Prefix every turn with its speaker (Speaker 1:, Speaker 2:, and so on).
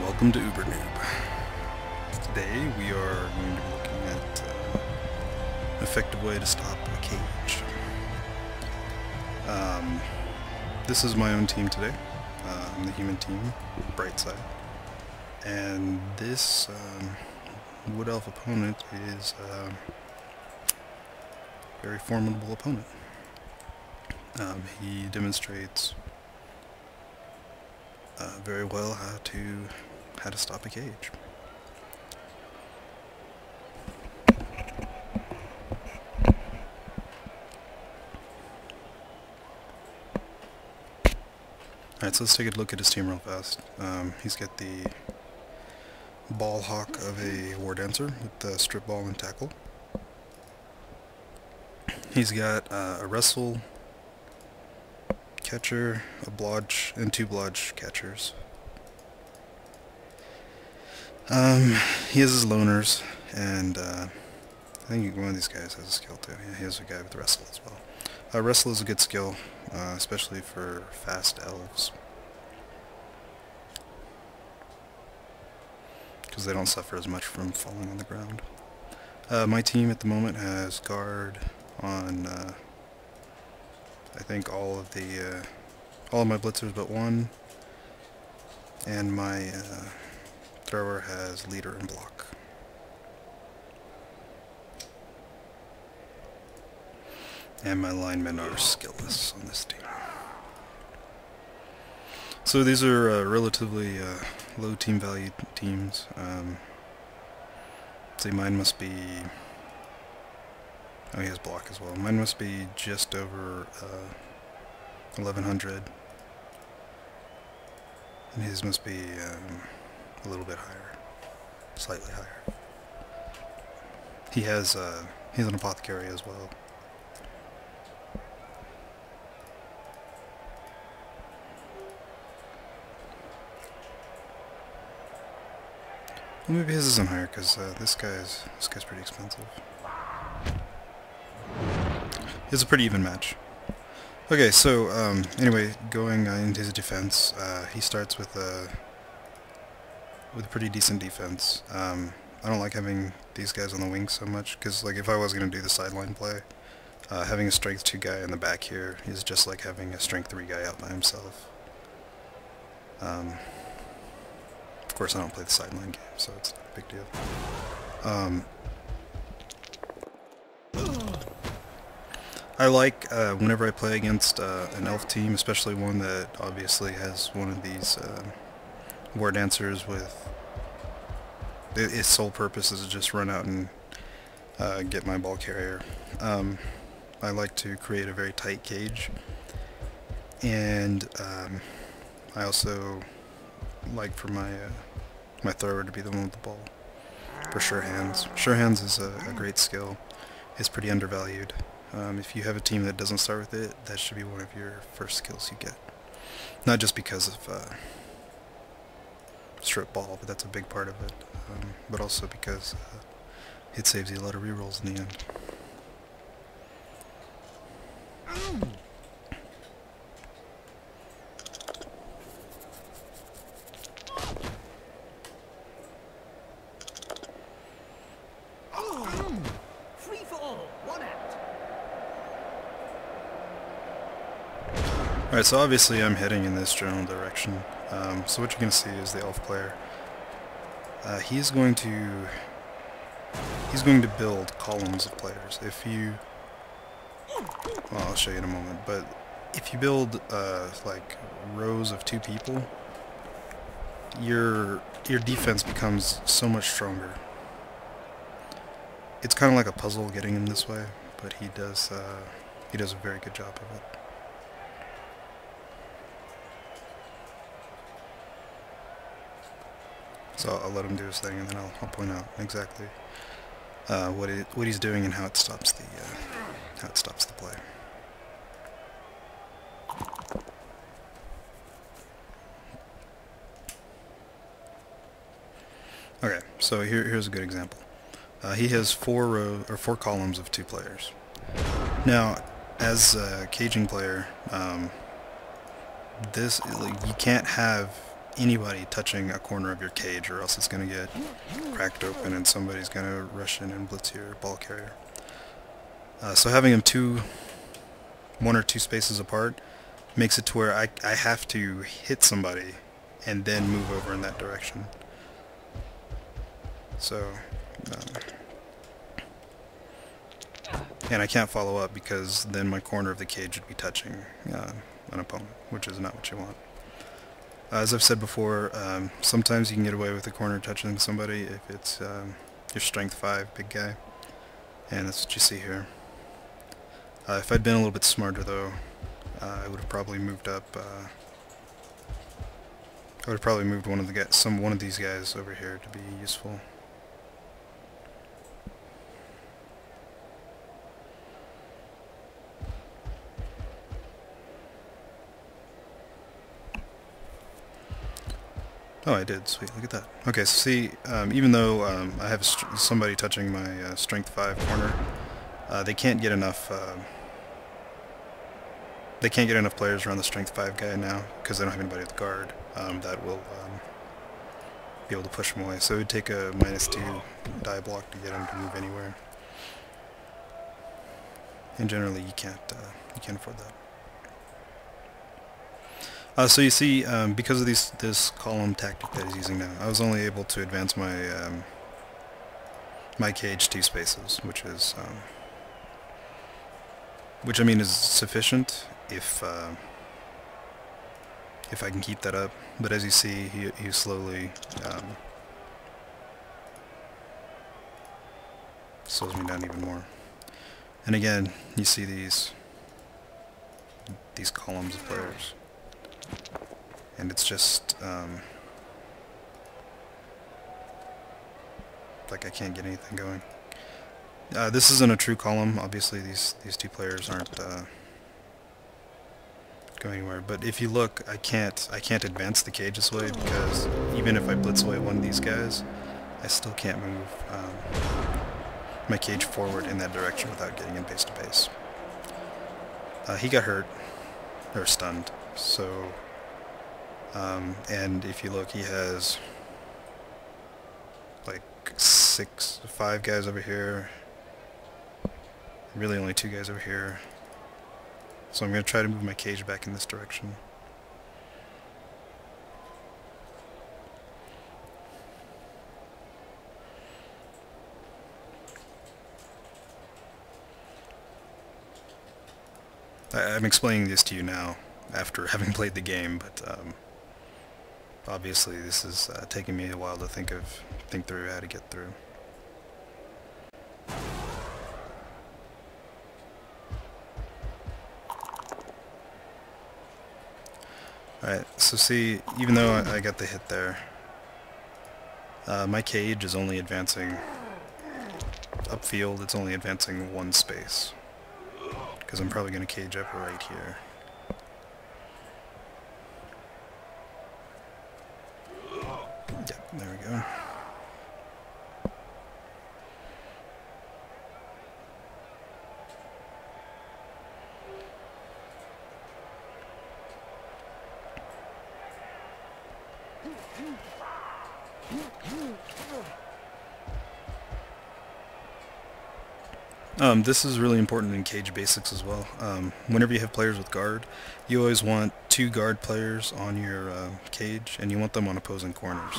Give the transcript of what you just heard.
Speaker 1: Welcome to Uber Noob. Today we are going to be looking at an effective way to stop a cage. This is my own team today. I'm the human team, Brightside. And this Wood Elf opponent is a very formidable opponent. He demonstrates very well how to stop a cage. Alright, so let's take a look at his team real fast. He's got the ball hawk of a war dancer with the strip ball and tackle. He's got a wrestle catcher, a blodge, and two blodge catchers. He has his loners, and I think one of these guys has a skill too. Yeah, he has a guy with wrestle as well. Wrestle is a good skill, especially for fast elves, because they don't suffer as much from falling on the ground. My team at the moment has guard on I think all of my blitzers but one, and my thrower has leader and block. And my linemen are skillless on this team. So these are relatively low team value teams. Say mine must be... Oh, he has block as well. Mine must be just over 1100. And his must be a little bit higher. Slightly higher. He's an apothecary as well. Well, maybe his isn't higher, because this guy's pretty expensive. It's a pretty even match. Okay, so anyway, going into his defense, he starts with a pretty decent defense. I don't like having these guys on the wing so much, because like if I was going to do the sideline play, having a strength 2 guy in the back here is just like having a strength 3 guy out by himself. Of course, I don't play the sideline game, so it's not a big deal. I like whenever I play against an elf team, especially one that obviously has one of these war dancers with its sole purpose is to just run out and get my ball carrier. I like to create a very tight cage, and I also like for my thrower to be the one with the ball. For sure hands. Sure hands is a great skill. It's pretty undervalued. If you have a team that doesn't start with it, that should be one of your first skills you get. Not just because of strip ball, but that's a big part of it, but also because it saves you a lot of rerolls in the end. Alright, so obviously I'm heading in this general direction. So what you're going to see is the elf player. He's going to build columns of players. If you... Well, I'll show you in a moment, but if you build like rows of 2 people, your defense becomes so much stronger. It's kind of like a puzzle getting him this way, but he does a very good job of it. So I'll let him do his thing, and then I'll point out exactly what he's doing and how it stops the play. Okay, so here's a good example. He has 4 columns of 2 players. Now, as a caging player, you can't have anybody touching a corner of your cage, or else it's going to get cracked open and somebody's going to rush in and blitz your ball carrier. So having them one or two spaces apart makes it to where I have to hit somebody and then move over in that direction. So, and I can't follow up because then my corner of the cage would be touching an opponent, which is not what you want. As I've said before, sometimes you can get away with a corner touching somebody if it's your strength 5 big guy, and that's what you see here. If I'd been a little bit smarter though, I would have probably moved up. I would have probably moved one of these guys over here to be useful. Oh, I did. Sweet. Look at that. Okay, so see, even though I have somebody touching my strength 5 corner, they can't get enough. They can't get enough players around the strength 5 guy now because they don't have anybody with guard that will be able to push him away. So it would take a -2 die block to get him to move anywhere. And generally, you can't afford that. So you see, because of this column tactic that he's using now, I was only able to advance my my cage 2 spaces, which I mean is sufficient if I can keep that up. But as you see, he slowly slows me down even more. And again, you see these columns of players. And it's just like I can't get anything going. This isn't a true column. Obviously, these 2 players aren't going anywhere. But if you look, I can't advance the cage this way because even if I blitz away one of these guys, I still can't move my cage forward in that direction without getting in base to base. He got hurt or stunned, so. And if you look, he has like 5 guys over here, really only 2 guys over here, so I'm going to try to move my cage back in this direction. I'm explaining this to you now after having played the game, but obviously this is taking me a while to think through how to get through. Alright, so see, even though I got the hit there, my cage is only advancing upfield, it's only advancing 1 space, because I'm probably going to cage up right here. Yep, there we go. This is really important in cage basics as well. Whenever you have players with guard, you always want 2 guard players on your cage, and you want them on opposing corners.